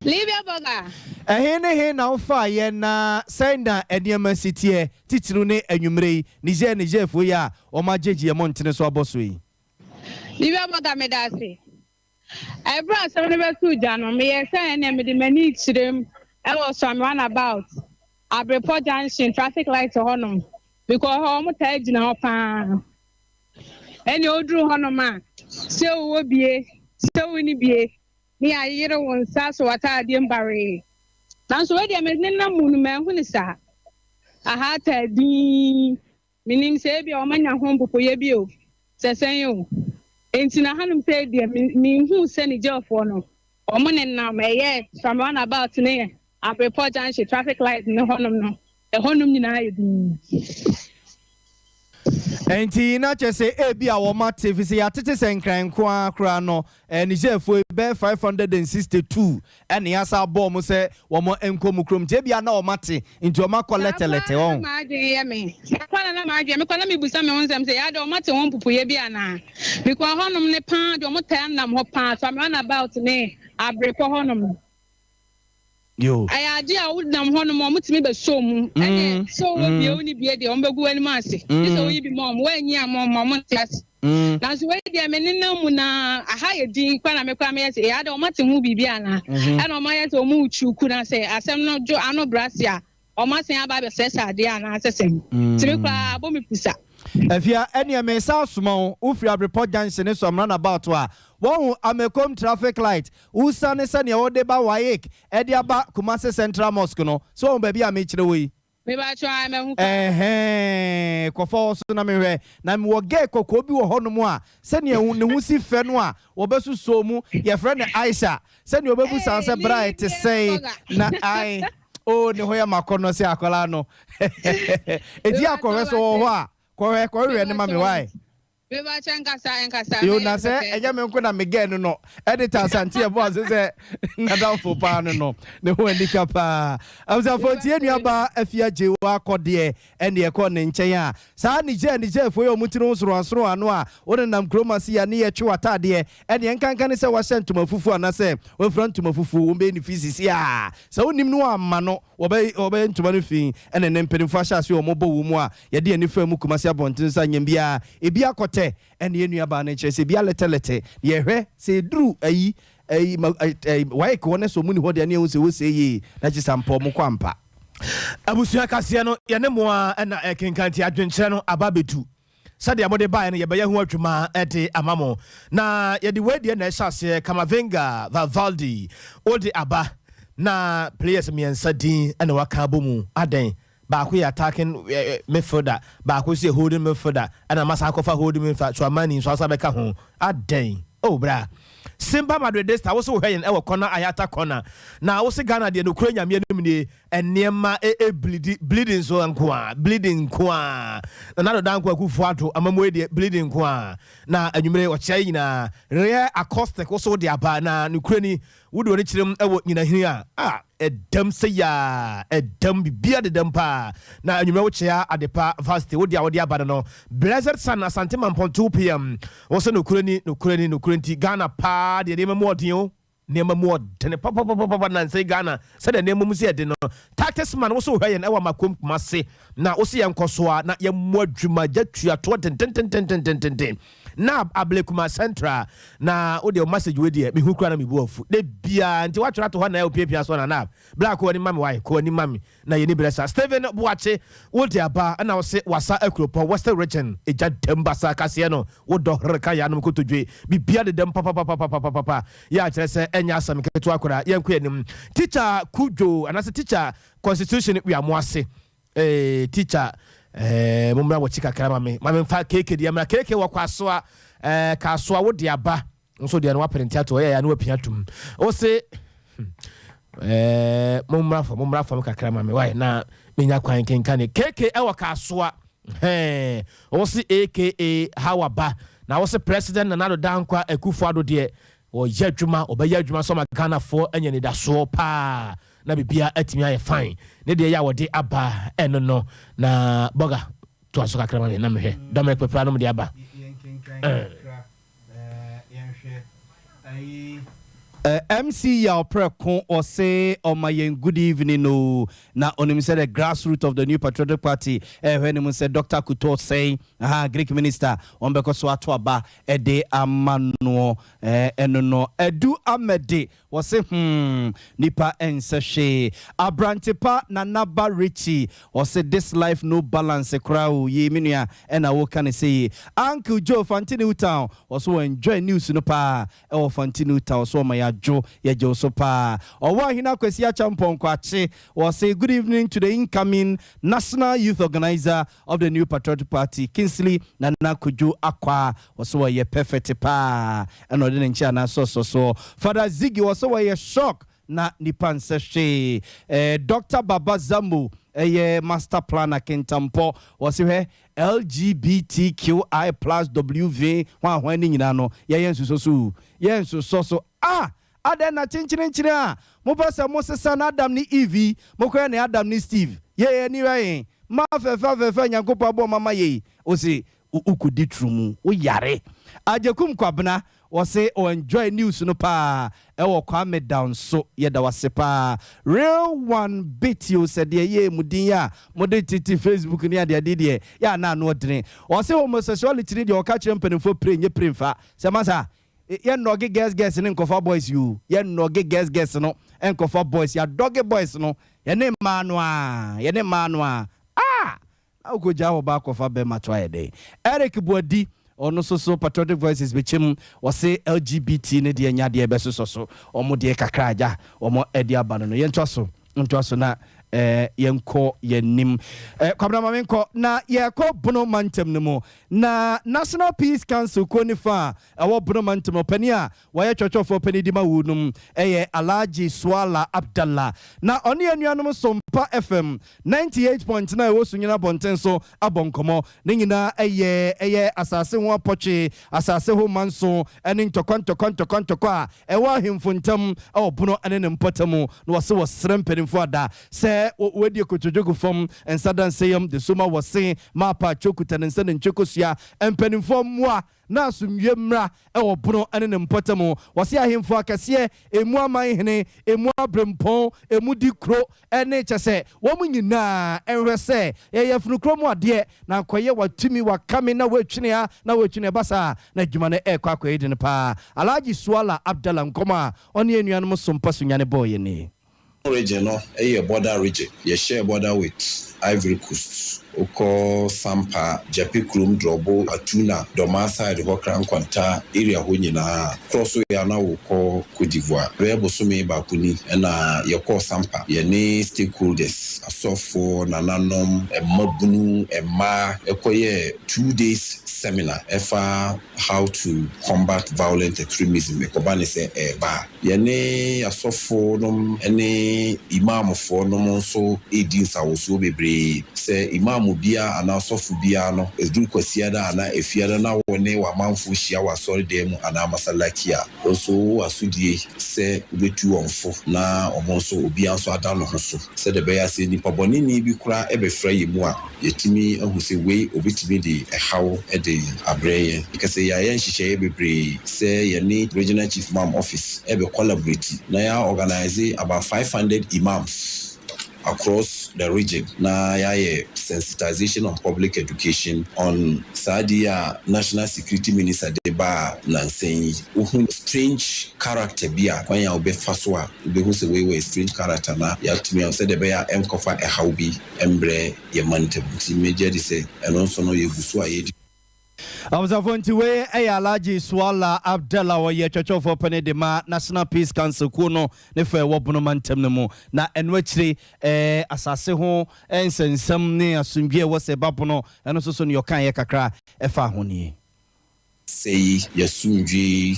Livia Boga. He na ufa ye na senda eniema sitie titiru ne anwumrei Niger fo ya o ma jeje montene so aboso yi. Livia Boga medase. Ebra so ne besu jano me ye say na me de mani chirem e was some run about Abrepo junction traffic light honum because ho mo ta gina ho pa. Eni odru honum a se wo bie se woni bie ni ayire won sa so wata ade mbare nanso we de me na munu me hu ni sa aha ta din minim se bia o manya ho mpopo ye bi o sesen yo enti na hanum se de mi hu se ni jofo no o mo ne na me ye from run about ne Abrepo junction traffic light no honum no e honum nyina aye din enti na chese ebi a wo mate fi se yatete senkran ko akra no Nigerfo be 562 ene asa bɔ mo se wo mo enkom krom je bia na wo mate nti wo makolete won ma de ye me akwana na ma de me kwana me busa me wonsam se ya de wo mate won pupuye bia na because honum ne pa de wo ta nam ho pa so am run about ne Abrepo honum yo ayaji a wudam ho no mo mutimi be so mu so wo bie oni bie de on begu ani ma ase so wo yi bi mom wo anyi am mo ntias na so we de me nna mu na aha ye din kwa na me kwa me ase ya de o mate hu bibia na e na o ma ye so mu uchu na se asem no jo ano brasia o ma se aba be sesa ade ana asesem timi kwa bo me pusa afia ene me sa suma ufri Abrepo junction so run about wa won amekom traffic light usane sane wo de ba waik e de aba Kumasi Central Mosque no so won ba bia me kire we me ba twa me hu kofo so na me hwe na me wo ge kokko bi wo hono mu a sane hu ne hu si fe no a wo besu so mu ye frɛ ne Aisha sane obebu sanse bright say na ai ne ho ya makono se akola no edi akɔhwe so wo ho a kɔhwe ne ma me why we ba enkasa yo na se eja me nko na me ge no editor Santi e boss se na down for pa no ne ho andika pa amza for tie nuaba afia jewa akode ene e ko ne nchen a sa Niger fo yo mutiri soro ano a wona nam kromasi ya ne ye twe atade ene enkanka ne se wa sentuma fufu ana se we frantuma fufu wo be ni fisisi a sa wonim no amma no wo be ntuma no fi ene ne mpedimfa sha se wo mo bo wo mu a ye de ani fa mu Kumasi abonten sa nyambia ebi akote ene nuaba na chese bia letelete ye hwe se duru ayi why ko ne so muni hode ne wo se yi na chisampo mo kwampa abusua kase no ye ne mo a na kenkanti adwenkyere no ababetu sade amode bae no ye beye hu adwuma ede amamo na ye de we de na ehase Kamavinga Valvaldi odi aba na players miensa din ene waka bomu aden ba ko attacking midfielder ba ko say holding midfielder and amasa kofa holding midfielder so amani so asa beka ho aden bra Simba Madrid sta wo so hwen e wo corner ayata corner na wo se Ghana de no kura nyame anim ne enema bleeding so nkoa bleeding nkoa na do dan kwa kufu ato amamo de bleeding nkoa na anwumre wo kya nyina rare acoustic wo so de aba na no kura ni wo do ne kirem e wo nyina hiri a edam se ya edam bibia de dam pa na anwumre wo kya adepa varsity wo de aba no Blessed Sun Asante Mampon 2 pm wo so no kura ni Ghana pa de dem mo odin o nneɛma mu ɔdene papa na nsɛ Ghana sɛdeɛ nneɛma mu sɛ ɛde no tactics man wo so hwɛ yɛn ɛwɔ makom kumase na wo se yɛn nkɔsoa na yɛmmɔ adwuma gyatuatoɔ tentententententen na ablekuma central na wo de message we de mehu kura na mebu afu de bia nti watwera to hɔ na ɛopia so na black wani mami wai ko ni mami na yeni bresa Steven Boache wo de aba na wo se wasa akropo western region eja dembasa kase no wo do reka ya no kotodwe bibia de dem papa ya kyerɛ sɛ enya asam keto akora yenko anim teacher Kujo anase teacher constitution we amoase teacher mumra wo chika kra mami fa keke dia mra keke wo kwasoa kasoa wo de aba nso de no waprenti ato ya no apia tum wo se mumra fa kakra mami why na menya kwan kenkane keke e wo kasoa wo se aka hawaba na wo se president na do dankwa akufo ado de o yadwuma obeya adwuma so ma Ghana for anya ni da so pa na bibia atimi aye fine ne de ya wode aba eno no na boga to aso kakra ma na mehwe Dominic Pepra no de aba MC Yao Preko or say on my good evening no na onim said the grassroots of the New Patriotic Party when him said Dr. Kuto saying Greek minister on because aba ede amano eno edu amede was say nipa enseshe Mmrantehene na naba Richie was say this life no balance crowd ye minua and I can say Uncle Joe Fantini town also enjoy news no pa e Fantini town so my Jo Yajo Sopa. Or why he now Kwesia Champon Kwache was say good evening to the incoming National Youth Organizer of the New Patriotic Party, Kingsley Nana Kuju Aqua, was so a perfect pa and I didn't chana so. Father Ziggy was so a shock na nipan seshe Dr. Baba Zambu master planner Kentampo was here LGBTQI plus WV when you know so Adena chinchin mo pasa mo sesa na Adam ni Eve mo kwa na Adam ni Steve ye ni wa ma fe nyankopɔ abo mama ye o se ukudi trumu o yare ajekum kwabena o se o enjoy news no pa e wo kwame down so ye da wase pa real one bit you said ye mudin ya mode titi Facebook ni ade de ya na no odene o se homosexuality ni de o ka kire mpanifo pre nye premfa se masa yen noge guess ni nkofa boys you yen noge guess no enkofa boys ya doge boys no yene manwa ugoja ho ba kofa be matwa ede Eric Boadi ono so patriotic voices bechim wose LGBT ne de nya de be so omo de kakraja omo edi aba no yen twaso na yenko yenim kwabra mamenko na yeko bono mantem no mo na National Peace Council konifa awo bono mantem opania waye chochofo pani di mawunum Alhaji Swala Abdallah na oni anuanom Sompa FM 98.9 wo sunyina bonten so abonkomo ne nyina asase ho apoche asase ho manso ene ntokon a ewa himfuntam awo bono ene ne mpotamu no wose wo srempenfo ada se wedi kotojogo from and sadan sayam the soma was saying mapa chokuta and send chokosia and penifo moi na sumye mra e wo bono ene ne mpotamo wase ahemfo akase emu amanhene emu abrempon emu dikro ene chese wo munyina enhwese ye funukromu ade na koye watumi wakame na wetwene basa na dwuma ne kwakwa edi ne pa Alhaji Swala Abdallah nkoma oni enuanom Sompa sunyane boye ni region no a border region you share border with Ivory Coast Oko Sampa Japi Krum Drobo Atuna Doma side Hokran Kwanta area ho nyina cross ya na woko Cote d'Ivoire rebo so me ba kuni na yeko Sampa ye ne stakeholders asofo nananom emabunu emma ekoye 2 days seminar efa how to combat violent extremism ekobane se ba ye ne asofo nom ene imam fo nom so edin sawoso bebre se imam bia ana sofu bia no edu kwasia da ana efiada na wone wa manfo hia wa sori dem ana masalaki a oso asudie se obetu onfo na omonso obi anso ada no ho so se de be ya se nipa boni ni bi kura ebe fra yemu a yetimi ahu se we obetimi de ehaw de abreye because ya yen hihye bebre se ye ni regional chief imam office ebe collaborate na ya organize about 500 imams across the region. Na sensitization on public education on Sadia National Security Minister Deba Nansei. Strange character bia when ya obe faswa ube who say we strange character na ya to me say the bear encofa a haubi embre ye mantem. Major say and also no ye guswa ye. I was appointed way a large swalla Abdallah or ye church of open de ma National Peace Council kuno nefe wabunomantem nemo na enwechre asase ho ensensem ne asumdwe wo se bapono eno so no yokan ye kakra efa ho ni say yasumdwe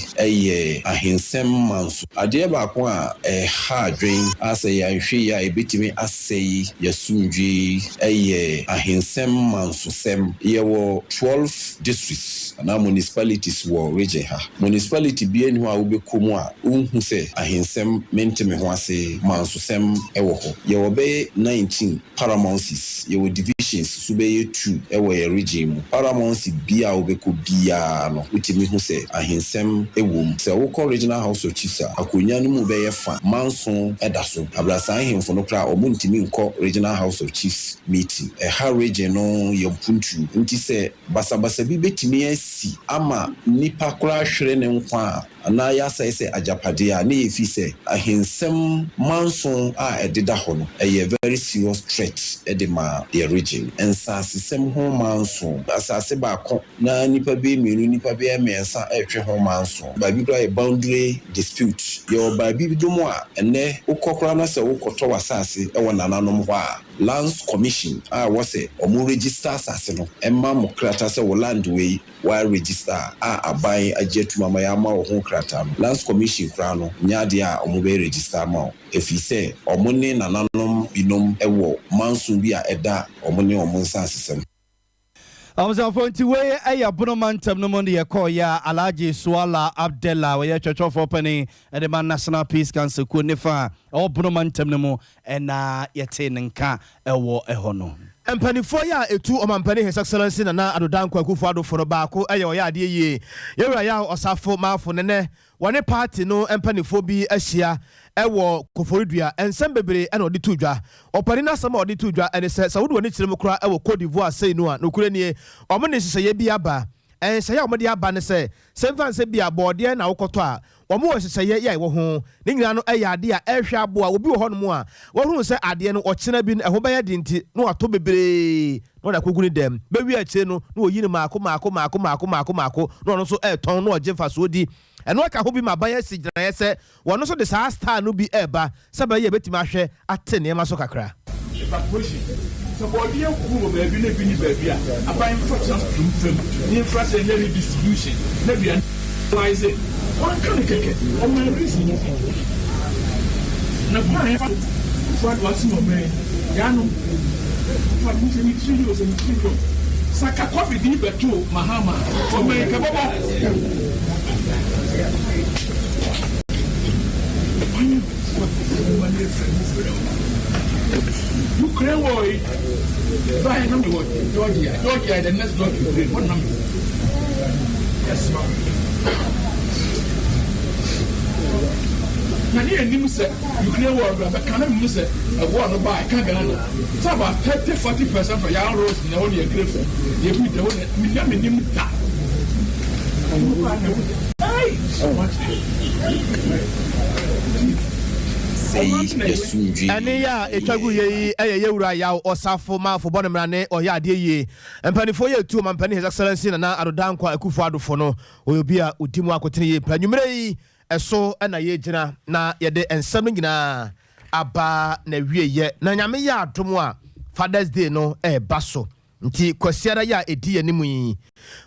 ahensem manso ade ba ko a ha dwen asay yanhwe ya ebetimi asay yasumdwe ahensem manso sem yewo 12 districts na municipalities wo region ha municipality bi eni ho a obekomu a unhu se ahensem menteme ho ase manso sem ewo ho yewo be 19 paramounts yewo divisions so be 2 ewo ye region mu paramounts bi a obeko bia no utimi hu se ahensem ewom se wo ko regional house of chiefs akonya no mu be ye fa manso edaso abrasa ahemfo no kra omuntimi nko regional house of chiefs meeting ha region no ye puntu nti se basabasa bi betimi asi ama nipa kra hwere ne nkwa ana ya say ajapade a ne efi se ahensem manso a ededa ho no a very serious threat edema the region and sasem ho manso asase ba ko na nipa be menu nipa be emensa ehwe ho manso ba bi kra a boundary dispute your ba bi domo a ene ukokra na se ukoto wasase e wona nanom ho a lands commission was a omu register asase no emma mo krata se wo land we wa register abai ajetu mama ya ma wo ho krata lands commission kra no nyaade a omu be register ma efi se omu ne nananom binom ewo manso bi a eda omu ne omu nsasesem I was appointed way a Bonomantem no money a call ya Alaji Swala Abdallah where church of opening and the man National Peace Council Kunifa or Bonomantem no more and yet in ka a war a hono. Mpani foya etu omampani His Excellency na adodan kwaku fado for baako ayo ya ade ye yewura ya osafo mafo nene wane party no mpani fobi ahia ewo koforidua ensem bebre ena odi tudwa opani na sama odi tudwa ene se sawudu woni kirem kura ewo Cote d'Ivoire sei no a nokure nie omo ne hyehyeye bi aba hyehyeye omo de aba ne se semfan se bi abode na wokoto a omo wo hyehyeye ya ewo ho ne nyina no eya ade a ehwe abo a obi wo ho no mu a wo hu se ade no okena bi eho ba ya de nti no ato bebre no da kuguni dem be wi ache no no oyi ne maako no no so ton no oje fa so di eno aka ho bi mabaya sigina yese wono so de sa star no bi eba saba ye betima hwe ate ne ma so kakra so body ku mo be bi na bi ni ba bi a aban infrastructure fem infrastructure distribution na bi analyze it one kan keke o ma reason na ba ya for what mo me ya no for me to meet you so me saka coffee di beto mahama o me ke bobo Ukraine boy, buy number one, Georgia, the next block you what number? Yes, ma'am. Now, here, you say, Ukraine war, but can I say a war to buy? Can't get it's about 30-40% for young roads in the only a grave. You put the whole minimum that. Hey, so much. Ane ya etwagu ye yewura ya osafo ma fo bonemrane oya ade ye mpanifo ye tu ma mpani His Excellency na adodan kwa akufo adofo no oyobi a odimu akotene ye planwumre yi eso na ye gina na ye de ensam nyina aba na wieye na nyame ya adom a Father's Day no baso nti kwasiara ya edi ye nimu yi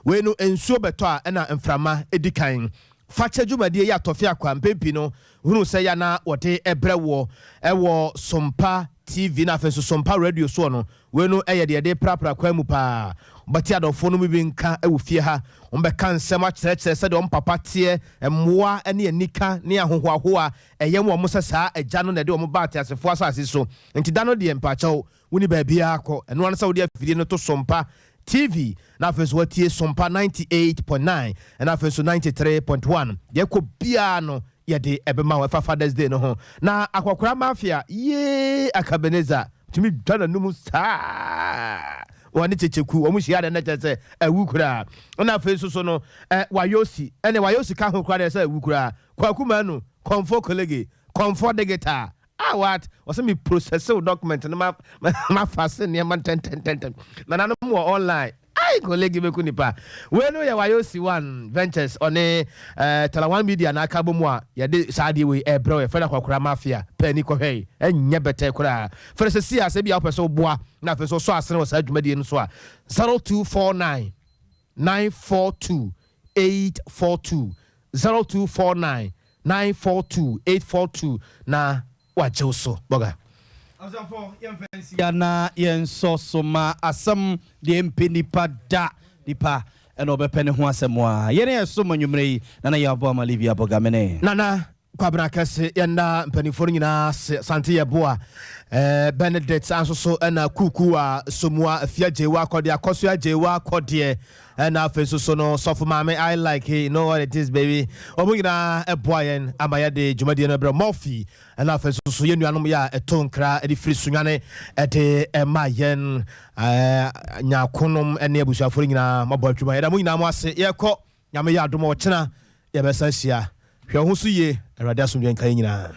we no ensuo beto a na mframa edikan fache dwumadie ya tofia kwa mpempi no hunu se ya na wote ebrewo ewo Sompa TV na afenso Sompa radio so no we no de prapra kwa mu pa bati adofo no bi nka e wo fie ha ombeka nsem a kyerɛkyerɛ sɛ de papa tie mmoa ne anika ne ahohoahoa ɛyɛ mu ɔmo sesa agya no na de ɔmo ba ate asefo asase so nti da no de mpakyɛw woni ba bia akɔ ɛno an sɛ wo de afidie no to Sompa TV na afenso watie Sompa 98.9 and afenso 93.1 yɛkɔ bia no yɛde ɛbɛma wo Father's Day no ho na akwakora mafia ye akabeneza tumi dwana numu saa wani checheku omu hia de na kyerɛ awukura na afenso so no wayosi ka ho kura de sɛ awukura kwakuma no comfort colleague comfort digital what was me process document no ma fase ne ma ten na no mo online ai colleague be kunipa we no ya wayosi one ventures on Talawan media na aka bomu a ya de saade we ebro e fela kwakura mafia pani ko hwei enye bete kura first see ase bia opeso boa na first so asene wo sa adwumadie no so a 0249 942 842 0249 942 842 na waje so boga Azafo yemfansi yana yenso soma Asem Mpe Nipa da nipa eno bepene ho asemwa yene yeso manwumre na yabo amalivia bogamene nana kwabra kase yenda mpanifo nyina sante yeboa Benedict anso na kuku a somua afiajewa akode akoso ajewa akode na afenso so no sofo mame I like it, you know what it is baby omu nyina eboayen amaya de dwumade no bra morphy na afenso so yenuanom ya etonkra edi free sunwane ede emayen nyakonom ene abusuafo nyina mabɔ dwuma yeda mu nyina mo ase yekɔ nyame ya adom wo kyena yebesa hia hwe ho so ye awade asomdwe nkan nyina